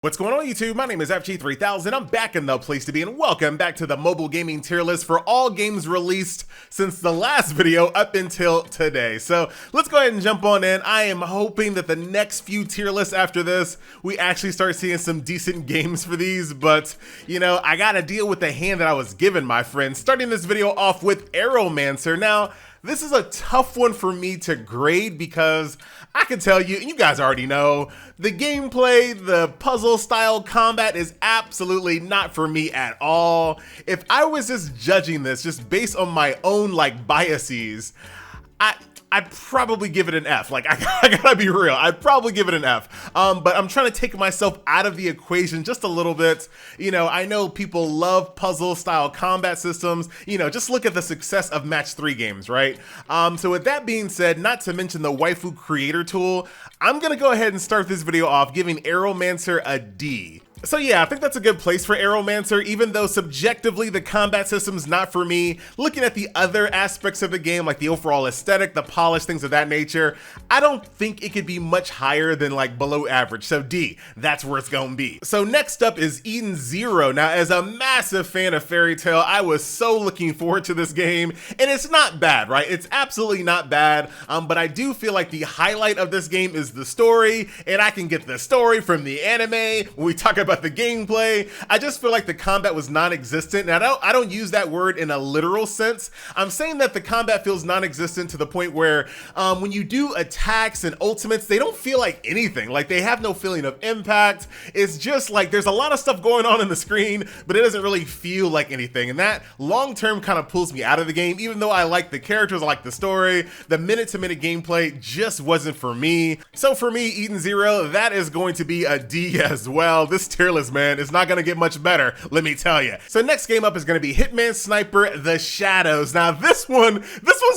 What's going on YouTube? My name is FG3000. I'm back in the place to be, and welcome back to the mobile gaming tier list for all games released since the last video up until today. So let's go ahead and jump on in. I am hoping that the next few tier lists after this, we actually start seeing some decent games for these, but you know, I gotta deal with the hand that I was given, my friends. Starting this video off with Arrowmancer. Now, this is a tough one for me to grade because I can tell you, and you guys already know, the gameplay, the puzzle style combat is absolutely not for me at all. If I was just judging this just based on my own biases, I'd probably give it an F. I gotta be real. I'd probably give it an F. But I'm trying to take myself out of the equation just a little bit. You know, I know people love puzzle style combat systems. You know, just look at the success of match 3 games, right? So with that being said, not to mention the waifu creator tool, I'm gonna go ahead and start this video off giving Arrowmancer a D. So yeah, I think that's a good place for Arrowmancer, even though subjectively the combat system's not for me. Looking at the other aspects of the game, like the overall aesthetic, the polish, things of that nature, I don't think it could be much higher than below average. So D, that's where it's gonna be. So next up is Eden Zero. Now, as a massive fan of Fairy Tail, I was so looking forward to this game, and it's not bad, right? It's absolutely not bad, but I do feel like the highlight of this game is the story, and I can get the story from the anime. When we talk about the gameplay, I just feel like the combat was non-existent. Now, I don't use that word in a literal sense. I'm saying that the combat feels non-existent to the point where when you do attacks and ultimates, they don't feel like anything. Like, they have no feeling of impact. It's just like there's a lot of stuff going on in the screen, but it doesn't really feel like anything. And that long-term kind of pulls me out of the game. Even though I like the characters, I like the story, the minute-to-minute gameplay just wasn't for me. So for me, Eden Zero, that is going to be a D as well. This tier list, man, it's not gonna get much better, let me tell you. So next game up is gonna be Hitman Sniper The Shadows. Now this one's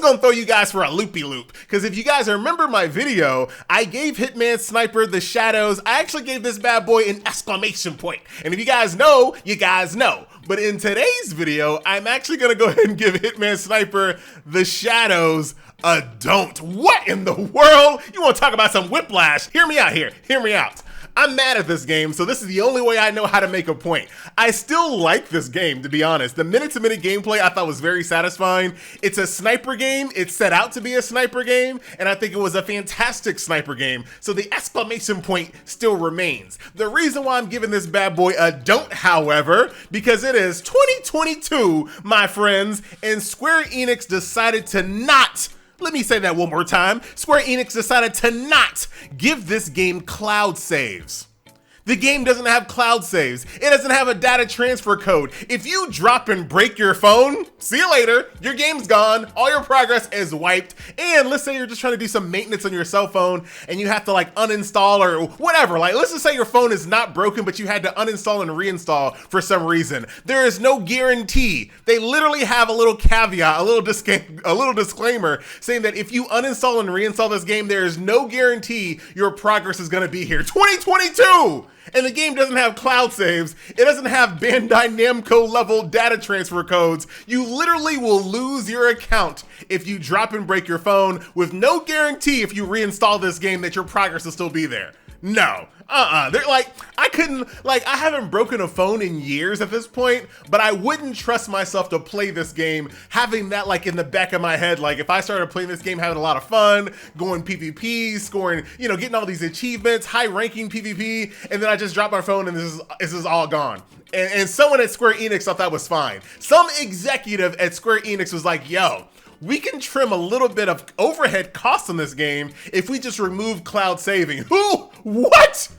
gonna throw you guys for a loopy-loop, because if you guys remember my video, I gave Hitman Sniper The Shadows, I actually gave this bad boy an exclamation point. And if you guys know, you guys know. But in today's video, I'm actually gonna go ahead and give Hitman Sniper The Shadows a don't. What in the world? You wanna talk about some whiplash? Hear me out here, hear me out. I'm mad at this game, so this is the only way I know how to make a point. I still like this game, to be honest. The minute-to-minute gameplay I thought was very satisfying. It's a sniper game. It's set out to be a sniper game, and I think it was a fantastic sniper game, so the exclamation point still remains. The reason why I'm giving this bad boy a don't, however, because it is 2022, my friends, and Square Enix decided to not, let me say that one more time. Square Enix decided to not give this game cloud saves. The game doesn't have cloud saves. It doesn't have a data transfer code. If you drop and break your phone, see you later. Your game's gone. All your progress is wiped. And let's say you're just trying to do some maintenance on your cell phone and you have to uninstall or whatever. Let's just say your phone is not broken, but you had to uninstall and reinstall for some reason. There is no guarantee. They literally have a little caveat, a little disclaimer saying that if you uninstall and reinstall this game, there is no guarantee your progress is gonna be here. 2022! And the game doesn't have cloud saves. It doesn't have Bandai Namco level data transfer codes. You literally will lose your account if you drop and break your phone, with no guarantee if you reinstall this game that your progress will still be there. No, they're I haven't broken a phone in years at this point, but I wouldn't trust myself to play this game having that in the back of my head. If I started playing this game, having a lot of fun, going PvP, scoring, getting all these achievements, high ranking PvP, and then I just drop my phone and this is all gone. And someone at Square Enix thought that was fine. Some executive at Square Enix was like, yo, we can trim a little bit of overhead costs on this game if we just remove cloud saving. Who? What?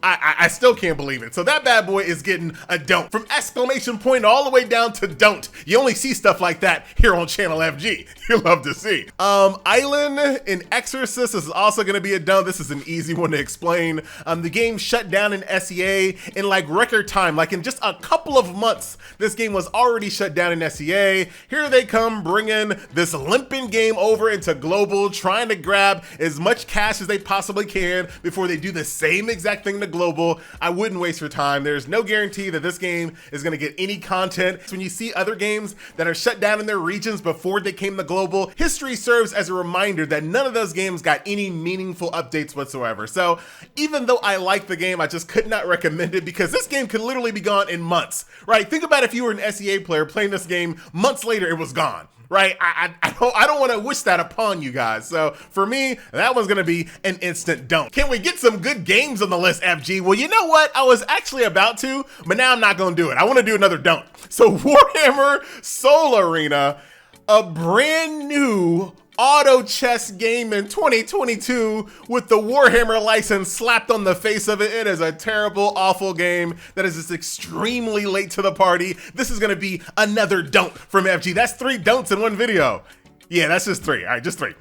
I still can't believe it. So that bad boy is getting a don't. From exclamation point all the way down to don't. You only see stuff like that here on Channel FG. You love to see. Island in Exorcism is also gonna be a don't. This is an easy one to explain. The game shut down in SEA in record time. In just a couple of months, this game was already shut down in SEA. Here they come bringing this limping game over into global, trying to grab as much cash as they possibly can before they do the same exact thing to global, I wouldn't waste your time. There's no guarantee that this game is gonna get any content. So when you see other games that are shut down in their regions before they came to global, history serves as a reminder that none of those games got any meaningful updates whatsoever. So even though I like the game, I just could not recommend it because this game could literally be gone in months, right? Think about if you were an SEA player playing this game, months later it was gone. Right? I don't want to wish that upon you guys. So for me, that one's going to be an instant don't. Can we get some good games on the list, FG? Well, you know what? I was actually about to, but now I'm not going to do it. I want to do another don't. So Warhammer Soul Arena, a brand new auto chess game in 2022 with the Warhammer license slapped on the face of it. It is a terrible, awful game that is just extremely late to the party. This is gonna be another don't from FG. That's 3 don'ts in one video. Yeah, that's just 3. All right, just 3.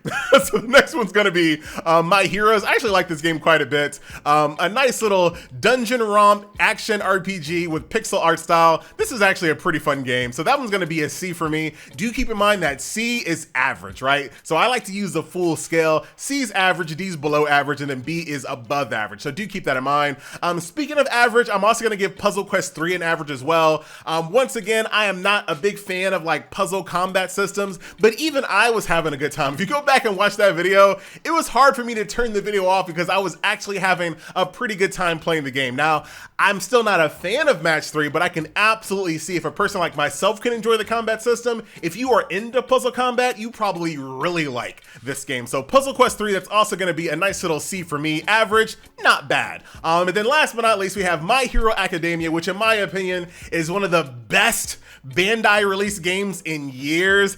So the next one's gonna be My Heroes. I actually like this game quite a bit. A nice little dungeon romp action RPG with pixel art style. This is actually a pretty fun game. So that one's gonna be a C for me. Do keep in mind that C is average, right? So I like to use the full scale. C is average, D is below average, and then B is above average. So do keep that in mind. Speaking of average, I'm also gonna give Puzzle Quest 3 an average as well. Once again, I am not a big fan of like puzzle combat systems, but even I was having a good time. If you go back and watch that video, it was hard for me to turn the video off because I was actually having a pretty good time playing the game. Now, I'm still not a fan of Match 3, but I can absolutely see if a person like myself can enjoy the combat system. If you are into puzzle combat, you probably really like this game. So Puzzle Quest 3, that's also going to be a nice little C for me. Average, not bad. And then last but not least, we have My Hero Academia, which in my opinion is one of the best Bandai released games in years.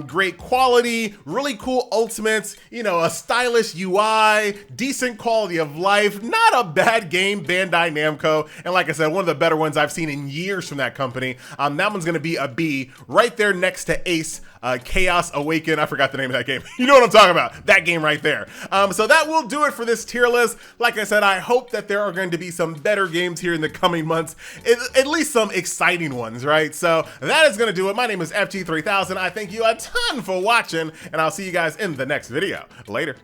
Great quality, really cool ultimates, you know, a stylish UI, decent quality of life, not a bad game, Bandai Namco. And like I said, one of the better ones I've seen in years from that company. That one's gonna be a B, right there next to Ace, Chaos Awaken. I forgot the name of that game. You know what I'm talking about, that game right there. So that will do it for this tier list. Like I said, I hope that there are going to be some better games here in the coming months, at least some exciting ones, right? So that is gonna do it. My name is FG3000. I thank you a ton for watching, and I'll see you guys in the next video. Later.